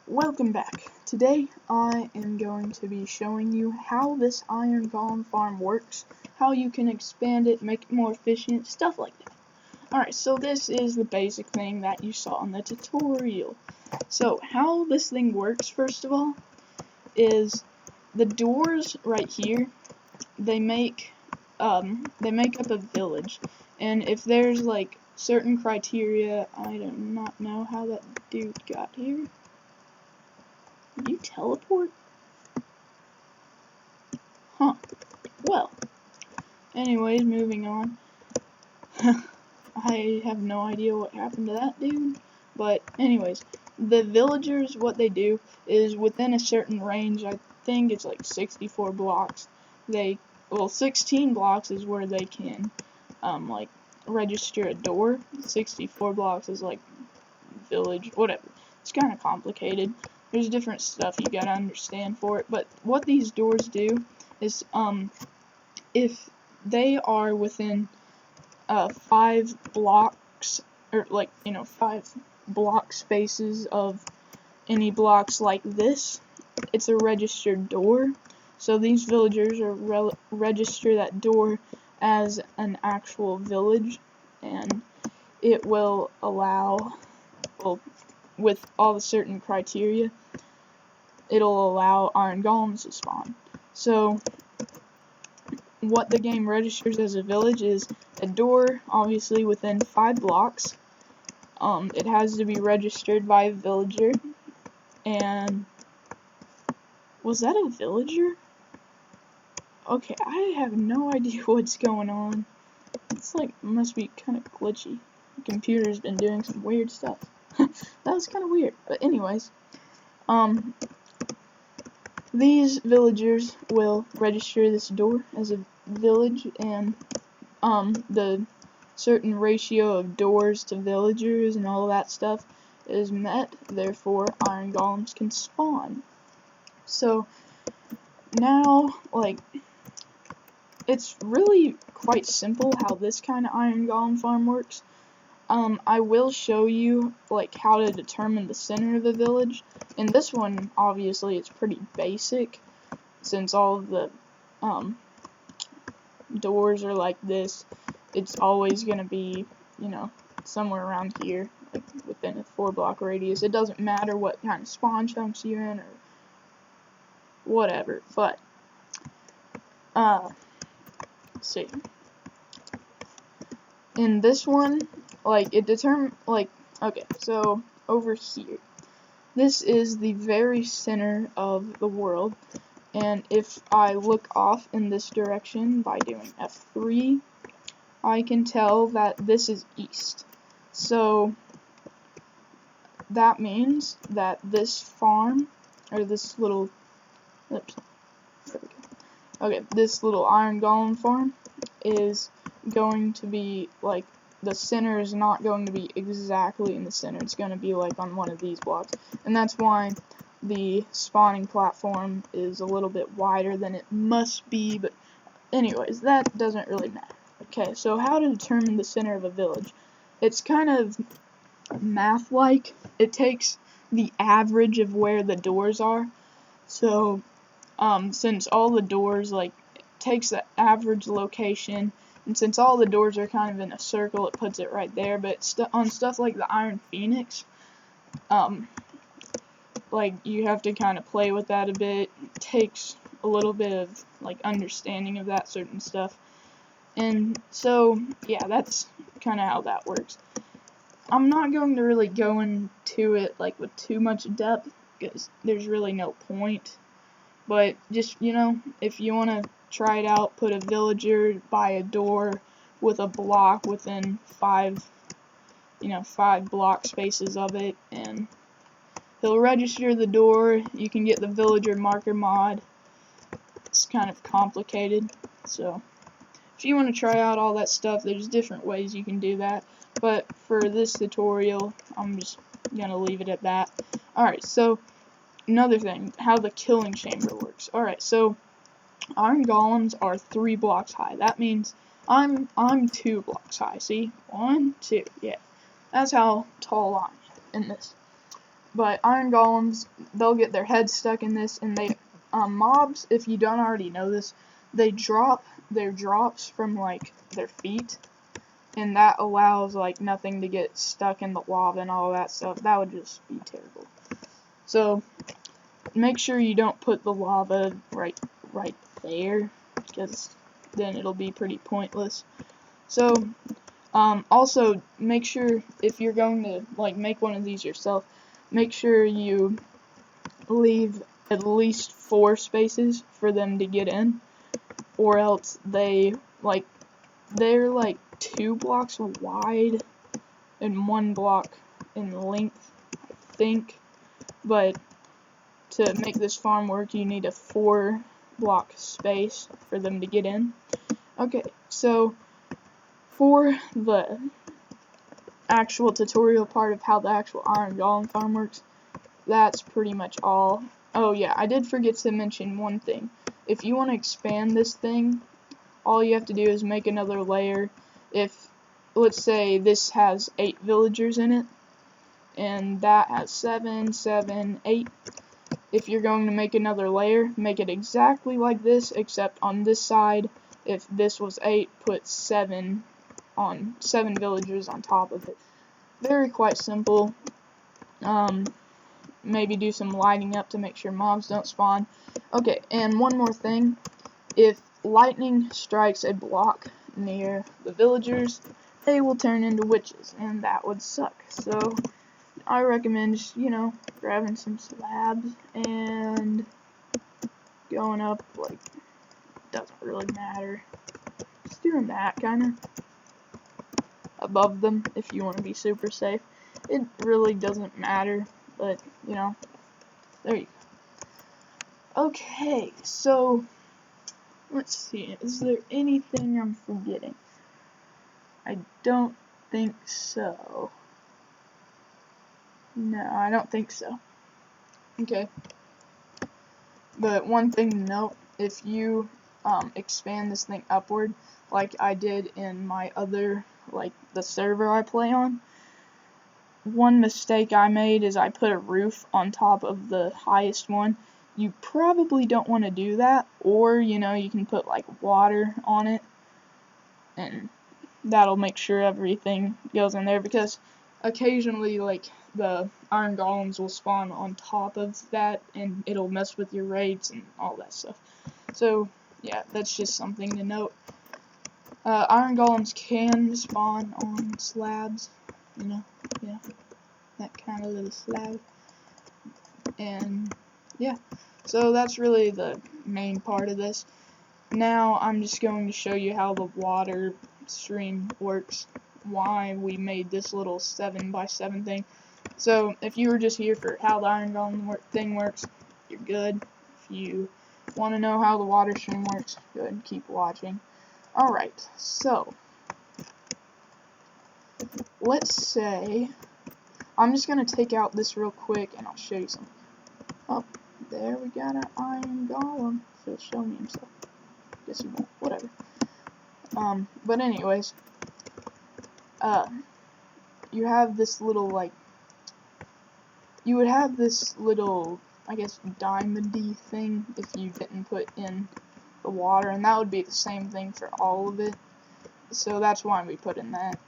Welcome back. Today I am going to be showing you how this iron golem farm works, how you can expand it, make it more efficient, stuff like that. Alright, so this is the basic thing that you saw in the tutorial. So how this thing works, first of all, is the doors right here, they make up a village, and if there's like certain criteria, I do not know how that dude got here. Did you teleport? Huh. Well. Anyways, moving on. I have no idea what happened to that dude. But anyways, the villagers, what they do is within a certain range, I think it's like 64 blocks, 16 blocks is where they can, like, register a door. 64 blocks is like village, whatever. It's kind of complicated. There's different stuff you gotta understand for it, but what these doors do is, if they are within 5 blocks, or like, 5 block spaces of any blocks like this, it's a registered door. So these villagers are register that door as an actual village, and it will allow, well, with all the certain criteria, it'll allow iron golems to spawn. So what the game registers as a village is a door, obviously within 5 blocks. It has to be registered by a villager. And was that a villager? Okay, I have no idea what's going on. It's like, must be kind of glitchy. The computer's been doing some weird stuff. That was kind of weird. But anyways, these villagers will register this door as a village, and the certain ratio of doors to villagers and all that stuff is met, therefore iron golems can spawn. So now, like, it's really quite simple how this kind of iron golem farm works. I will show you like how to determine the center of the village. In this one, obviously, it's pretty basic, since all of the doors are like this. It's always gonna be, somewhere around here, like within a 4-block radius. It doesn't matter what kind of spawn chunks you're in or whatever. But let's see. In this one, like, okay, so over here, this is the very center of the world, and if I look off in this direction by doing F3, I can tell that this is east. So that means that this farm, or this little, oops, there we go. Okay, this little iron golem farm is going to be, like, the center is not going to be exactly in the center. It's going to be like on one of these blocks, and that's why the spawning platform is a little bit wider than it must be. But anyways, that doesn't really matter. Okay, so how to determine the center of a village? It's kind of math-like. It takes the average of where the doors are. So since all the doors, like, it takes the average location, and since all the doors are kind of in a circle, it puts it right there. But on stuff like the Iron Phoenix, like, you have to kind of play with that a bit. It takes a little bit of, like, understanding of that certain stuff. And so, yeah, that's kind of how that works. I'm not going to really go into it, like, with too much depth, because there's really no point. But just, if you want to try it out, put a villager by a door with a block within 5 block spaces of it, and he'll register the door. You can get the villager marker mod. It's kind of complicated, so if you want to try out all that stuff, there's different ways you can do that. But for this tutorial, I'm just gonna leave it at that. Alright, so another thing, how the killing chamber works. Alright, so iron golems are 3 blocks high. That means I'm 2 blocks high. See? 1, 2. Yeah. That's how tall I am in this. But iron golems, they'll get their heads stuck in this, and they mobs, if you don't already know this, they drop their drops from like their feet, and that allows like nothing to get stuck in the lava and all that stuff. That would just be terrible. So make sure you don't put the lava right there, because then it'll be pretty pointless. So also make sure, if you're going to like make one of these yourself, make sure you leave at least 4 spaces for them to get in, or else they're like 2 blocks wide and 1 block in length, I think. But to make this farm work, you need a 4 block space for them to get in. Okay, so for the actual tutorial part of how the actual iron golem farm works, that's pretty much all. Oh yeah, I did forget to mention one thing. If you want to expand this thing, all you have to do is make another layer. If, let's say, this has 8 villagers in it, and that has 7, 7, 8. If you're going to make another layer, make it exactly like this, except on this side, if this was 8, put 7 villagers on top of it. Very quite simple. Maybe do some lighting up to make sure mobs don't spawn. Okay, and one more thing. If lightning strikes a block near the villagers, they will turn into witches, and that would suck. So I recommend just, grabbing some slabs and going up, like, doesn't really matter. Just doing that, kind of, above them if you want to be super safe. It really doesn't matter, but, there you go. Okay, so, let's see, is there anything I'm forgetting? I don't think so. No, I don't think so. Okay. But one thing to note, if you expand this thing upward, like I did in my other, like the server I play on, one mistake I made is I put a roof on top of the highest one. You probably don't want to do that, or, you can put like water on it, and that'll make sure everything goes in there, because occasionally, like, the iron golems will spawn on top of that, and it'll mess with your raids and all that stuff. So, yeah, that's just something to note. Iron golems can spawn on slabs, that kind of little slab. And, yeah, so that's really the main part of this. Now, I'm just going to show you how the water stream works, why we made this little 7x7 thing. So, if you were just here for how the iron golem thing works, you're good. If you want to know how the water stream works, good, keep watching. Alright, so, let's say, I'm just going to take out this real quick, and I'll show you something. Oh, there we got our iron golem. He'll show me himself. Guess he won't, whatever. But anyways, you have this little, like, you would have this little, I guess, diamondy thing if you didn't put in the water, and that would be the same thing for all of it. So that's why we put in that.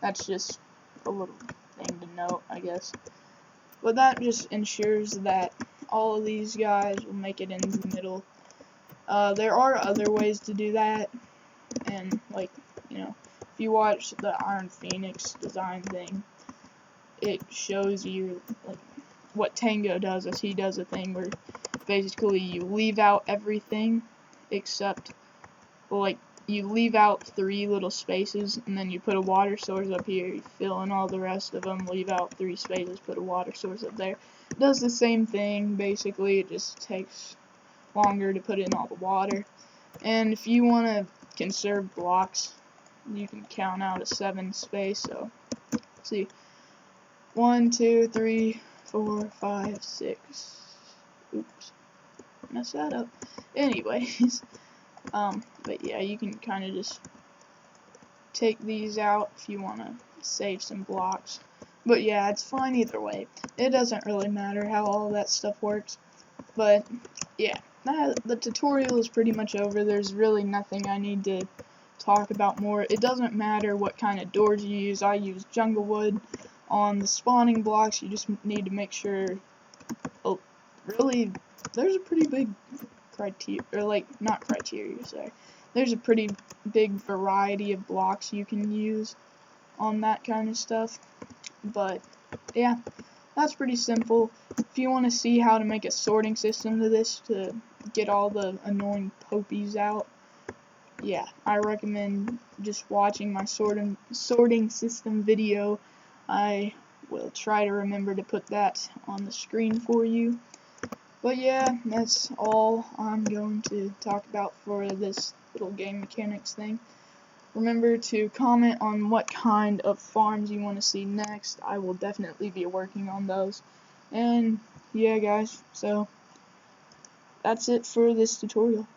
That's just a little thing to note, I guess. But that just ensures that all of these guys will make it into the middle. There are other ways to do that, and, like, if you watch the Iron Phoenix design thing, it shows you, like, what Tango does, is he does a thing where basically you leave out everything except, like, you leave out 3 little spaces, and then you put a water source up here, you fill in all the rest of them, leave out 3 spaces, put a water source up there. It does the same thing, basically, it just takes longer to put in all the water. And if you want to conserve blocks, you can count out a 7 space, so, let's see, 1, 2, 3, 4, 5, 6, oops, messed that up. Anyways, but yeah, you can kind of just take these out if you want to save some blocks. But yeah, it's fine either way. It doesn't really matter how all that stuff works. But yeah, the tutorial is pretty much over. There's really nothing I need to talk about more. It doesn't matter what kind of doors you use. I use jungle wood. On the spawning blocks, you just need to make sure. Oh, really, there's a pretty big criteria, or like not criteria, sorry. There's a pretty big variety of blocks you can use on that kind of stuff. But yeah, that's pretty simple. If you want to see how to make a sorting system to this to get all the annoying popies out, yeah, I recommend just watching my sorting system video. I will try to remember to put that on the screen for you. But yeah, that's all I'm going to talk about for this little game mechanics thing. Remember to comment on what kind of farms you want to see next. I will definitely be working on those. And yeah, guys, so that's it for this tutorial.